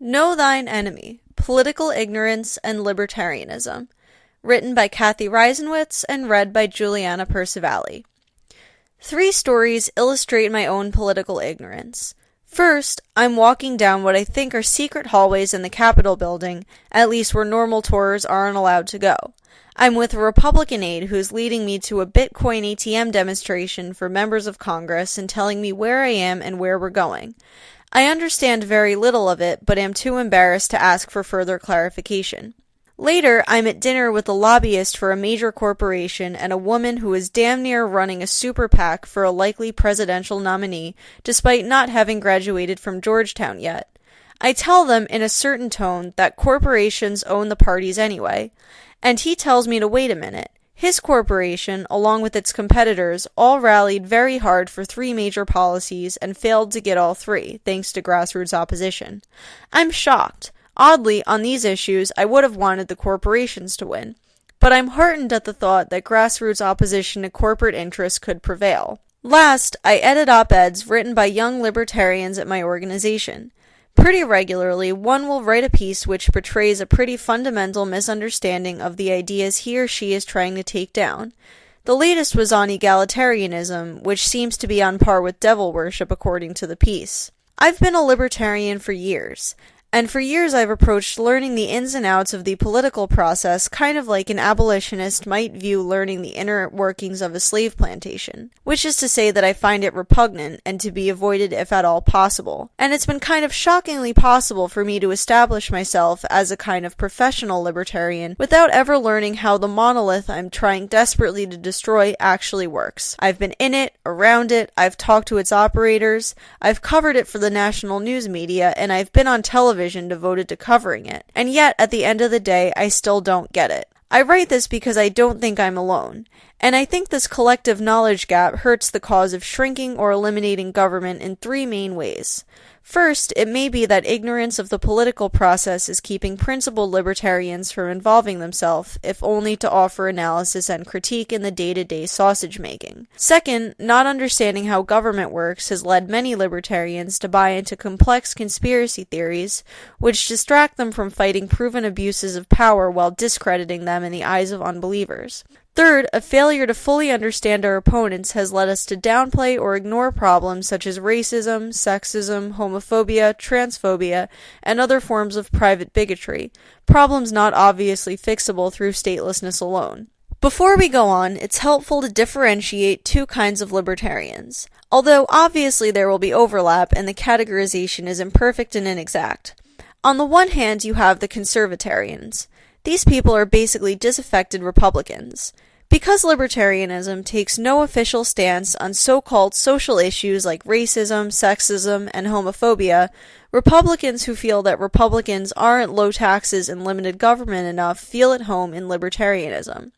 Know Thine Enemy, Political Ignorance and Libertarianism, written by Cathy Reisenwitz and read by Juliana Perciavalle. 3 stories illustrate my own political ignorance. First, I'm walking down what I think are secret hallways in the Capitol building, at least where normal tours aren't allowed to go. I'm with a Republican aide who's leading me to a Bitcoin ATM demonstration for members of Congress and telling me where I am and where we're going. I understand very little of it, but am too embarrassed to ask for further clarification. Later, I'm at dinner with a lobbyist for a major corporation and a woman who is damn near running a super PAC for a likely presidential nominee, despite not having graduated from Georgetown yet. I tell them in a certain tone that corporations own the parties anyway, and he tells me to wait a minute. His corporation, along with its competitors, all rallied very hard for 3 major policies and failed to get all 3, thanks to grassroots opposition. I'm shocked. Oddly, on these issues, I would have wanted the corporations to win. But I'm heartened at the thought that grassroots opposition to corporate interests could prevail. Last, I edit op-eds written by young libertarians at my organization. Pretty regularly, one will write a piece which portrays a pretty fundamental misunderstanding of the ideas he or she is trying to take down. The latest was on egalitarianism, which seems to be on par with devil worship according to the piece. I've been a libertarian for years. And for years I've approached learning the ins and outs of the political process kind of like an abolitionist might view learning the inner workings of a slave plantation, which is to say that I find it repugnant and to be avoided if at all possible. And it's been kind of shockingly possible for me to establish myself as a kind of professional libertarian without ever learning how the monolith I'm trying desperately to destroy actually works. I've been in it, around it, I've talked to its operators, I've covered it for the national news media, and I've been on television devoted to covering it, and yet at the end of the day I still don't get it. I write this because I don't think I'm alone, and I think this collective knowledge gap hurts the cause of shrinking or eliminating government in 3 main ways. First, it may be that ignorance of the political process is keeping principled libertarians from involving themselves, if only to offer analysis and critique in the day-to-day sausage making. Second, not understanding how government works has led many libertarians to buy into complex conspiracy theories, which distract them from fighting proven abuses of power while discrediting them in the eyes of unbelievers. Third, a failure to fully understand our opponents has led us to downplay or ignore problems such as racism, sexism, homophobia, transphobia, and other forms of private bigotry, problems not obviously fixable through statelessness alone. Before we go on, it's helpful to differentiate 2 kinds of libertarians, although obviously there will be overlap and the categorization is imperfect and inexact. On the one hand, you have the conservatarians. These people are basically disaffected Republicans. Because libertarianism takes no official stance on so-called social issues like racism, sexism, and homophobia, Republicans who feel that Republicans aren't low taxes and limited government enough feel at home in libertarianism.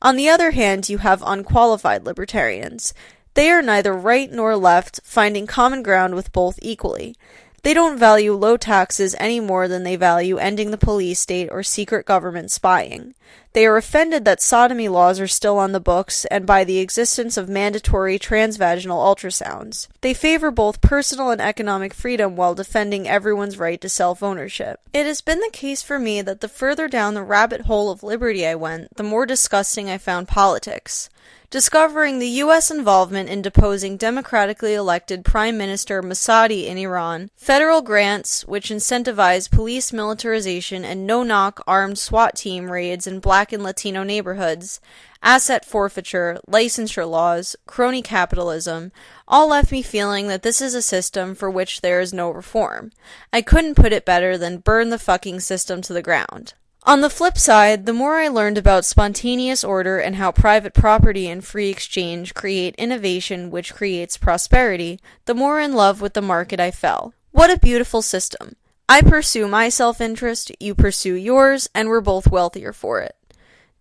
On the other hand, you have unqualified libertarians. They are neither right nor left, finding common ground with both equally. They don't value low taxes any more than they value ending the police state or secret government spying. They are offended that sodomy laws are still on the books and by the existence of mandatory transvaginal ultrasounds. They favor both personal and economic freedom while defending everyone's right to self-ownership. It has been the case for me that the further down the rabbit hole of liberty I went, the more disgusting I found politics. Discovering the U.S. involvement in deposing democratically elected Prime Minister Masadi in Iran, federal grants which incentivize police militarization and no-knock armed SWAT team raids in Black and Latino neighborhoods, asset forfeiture, licensure laws, crony capitalism, all left me feeling that this is a system for which there is no reform. I couldn't put it better than burn the fucking system to the ground. On the flip side, the more I learned about spontaneous order and how private property and free exchange create innovation which creates prosperity, the more in love with the market I fell. What a beautiful system. I pursue my self-interest, you pursue yours, and we're both wealthier for it.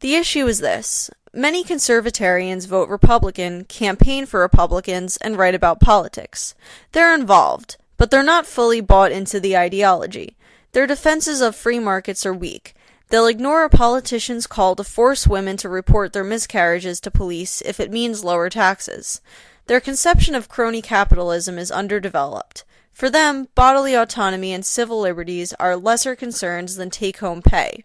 The issue is this. Many conservatarians vote Republican, campaign for Republicans, and write about politics. They're involved, but they're not fully bought into the ideology. Their defenses of free markets are weak. They'll ignore a politician's call to force women to report their miscarriages to police if it means lower taxes. Their conception of crony capitalism is underdeveloped. For them, bodily autonomy and civil liberties are lesser concerns than take-home pay.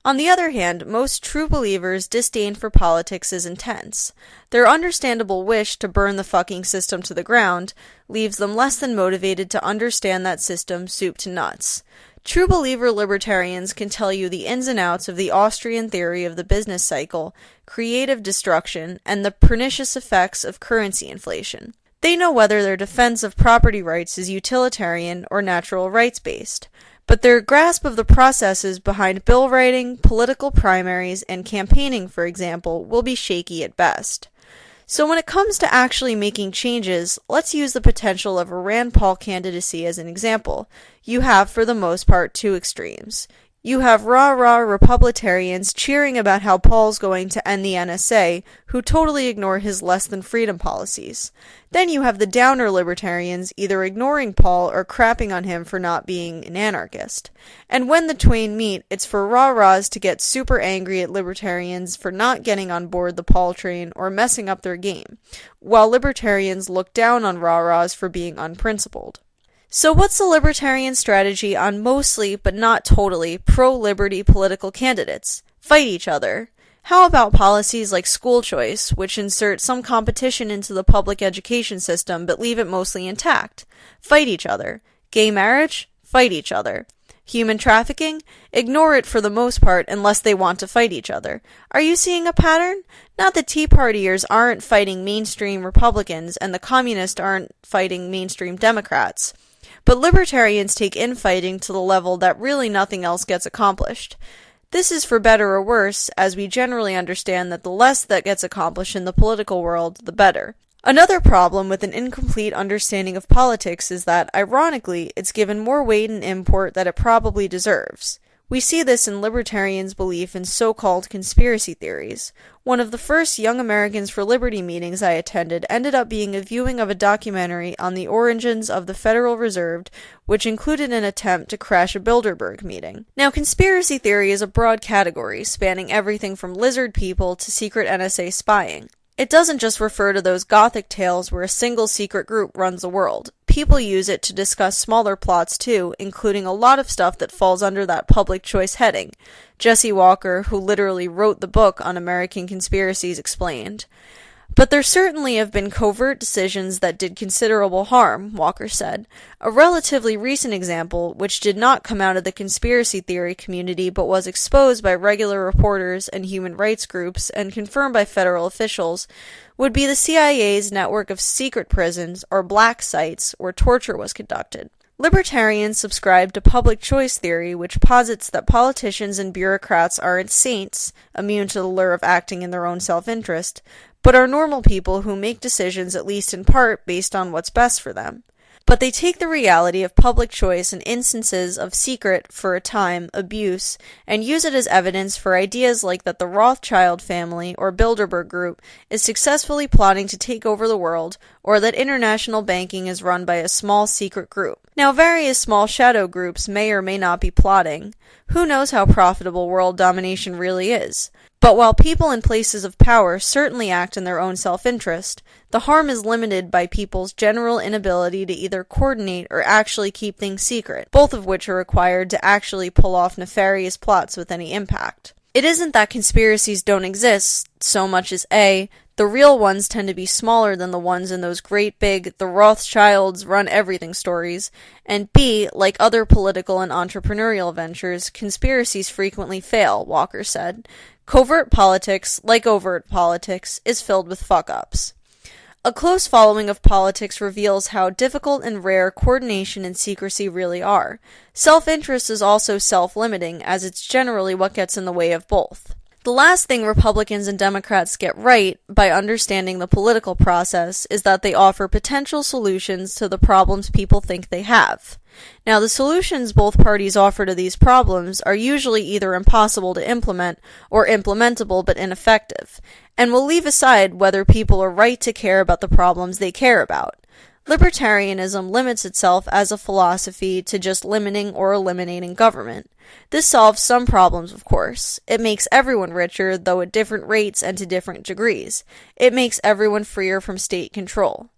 On the other hand, most true believers' disdain for politics is intense. Their understandable wish to burn the fucking system to the ground leaves them less than motivated to understand that system soup to nuts. True believer libertarians can tell you the ins and outs of the Austrian theory of the business cycle, creative destruction, and the pernicious effects of currency inflation. They know whether their defense of property rights is utilitarian or natural rights-based, but their grasp of the processes behind bill writing, political primaries, and campaigning, for example, will be shaky at best. So when it comes to actually making changes, let's use the potential of a Rand Paul candidacy as an example. You have, for the most part, two extremes. You have rah-rah Republitarians cheering about how Paul's going to end the NSA, who totally ignore his less-than-freedom policies. Then you have the downer libertarians either ignoring Paul or crapping on him for not being an anarchist. And when the twain meet, it's for rah-rahs to get super angry at libertarians for not getting on board the Paul train or messing up their game, while libertarians look down on rah-rahs for being unprincipled. So what's the libertarian strategy on mostly, but not totally, pro-liberty political candidates? Fight each other. How about policies like school choice, which insert some competition into the public education system but leave it mostly intact? Fight each other. Gay marriage? Fight each other. Human trafficking? Ignore it for the most part unless they want to fight each other. Are you seeing a pattern? Not that Tea Partiers aren't fighting mainstream Republicans and the communists aren't fighting mainstream Democrats. But libertarians take infighting to the level that really nothing else gets accomplished. This is for better or worse, as we generally understand that the less that gets accomplished in the political world, the better. Another problem with an incomplete understanding of politics is that, ironically, it's given more weight and import than it probably deserves. We see this in libertarians' belief in so-called conspiracy theories. One of the first Young Americans for Liberty meetings I attended ended up being a viewing of a documentary on the origins of the Federal Reserve, which included an attempt to crash a Bilderberg meeting. Now, conspiracy theory is a broad category, spanning everything from lizard people to secret NSA spying. It doesn't just refer to those gothic tales where a single secret group runs the world. People use it to discuss smaller plots too, including a lot of stuff that falls under that public choice heading. Jesse Walker, who literally wrote the book on American conspiracies, explained. But there certainly have been covert decisions that did considerable harm, Walker said. A relatively recent example, which did not come out of the conspiracy theory community but was exposed by regular reporters and human rights groups and confirmed by federal officials, would be the CIA's network of secret prisons, or black sites, where torture was conducted. Libertarians subscribe to public choice theory, which posits that politicians and bureaucrats aren't saints, immune to the lure of acting in their own self-interest, but are normal people who make decisions at least in part based on what's best for them. But they take the reality of public choice and instances of secret, for a time, abuse, and use it as evidence for ideas like that the Rothschild family or Bilderberg group is successfully plotting to take over the world, or that international banking is run by a small secret group. Now, various small shadow groups may or may not be plotting. Who knows how profitable world domination really is? But while people in places of power certainly act in their own self-interest, the harm is limited by people's general inability to either coordinate or actually keep things secret, both of which are required to actually pull off nefarious plots with any impact. It isn't that conspiracies don't exist so much as A, the real ones tend to be smaller than the ones in those great big, the Rothschilds run everything stories, and B, like other political and entrepreneurial ventures, conspiracies frequently fail, Walker said. Covert politics, like overt politics, is filled with fuck-ups. A close following of politics reveals how difficult and rare coordination and secrecy really are. Self-interest is also self-limiting, as it's generally what gets in the way of both. The last thing Republicans and Democrats get right by understanding the political process is that they offer potential solutions to the problems people think they have. Now, the solutions both parties offer to these problems are usually either impossible to implement or implementable but ineffective, and will leave aside whether people are right to care about the problems they care about. Libertarianism limits itself as a philosophy to just limiting or eliminating government. This solves some problems, of course. It makes everyone richer, though at different rates and to different degrees. It makes everyone freer from state control.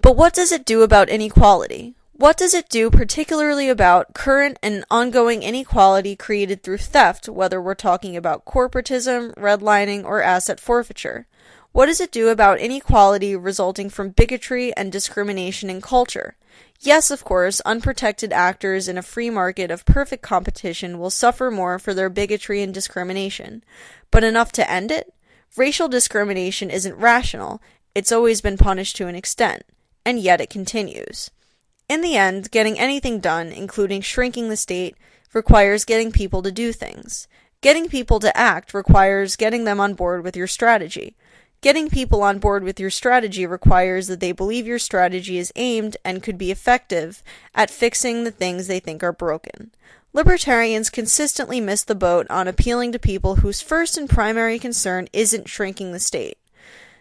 But what does it do about inequality? What does it do particularly about current and ongoing inequality created through theft, whether we're talking about corporatism, redlining, or asset forfeiture? What does it do about inequality resulting from bigotry and discrimination in culture? Yes, of course, unprotected actors in a free market of perfect competition will suffer more for their bigotry and discrimination. But enough to end it? Racial discrimination isn't rational. It's always been punished to an extent, and yet it continues. In the end, getting anything done, including shrinking the state, requires getting people to do things. Getting people to act requires getting them on board with your strategy. Getting people on board with your strategy requires that they believe your strategy is aimed and could be effective at fixing the things they think are broken. Libertarians consistently miss the boat on appealing to people whose first and primary concern isn't shrinking the state.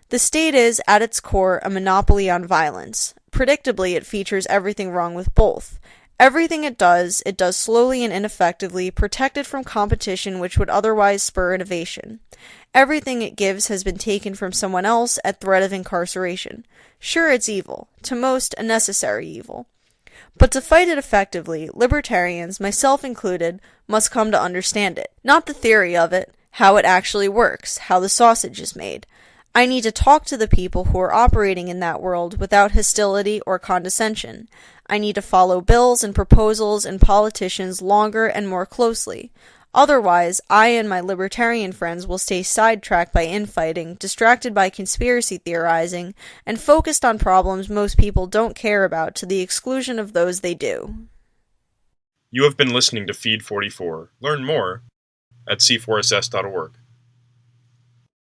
The state is, at its core, a monopoly on violence. Predictably, it features everything wrong with both. Everything it does slowly and ineffectively, protected from competition which would otherwise spur innovation. Everything it gives has been taken from someone else at threat of incarceration. Sure, it's evil. To most, a necessary evil. But to fight it effectively, libertarians, myself included, must come to understand it. Not the theory of it, how it actually works, how the sausage is made. I need to talk to the people who are operating in that world without hostility or condescension. I need to follow bills and proposals and politicians longer and more closely. Otherwise, I and my libertarian friends will stay sidetracked by infighting, distracted by conspiracy theorizing, and focused on problems most people don't care about to the exclusion of those they do. You have been listening to Feed 44. Learn more at c4ss.org.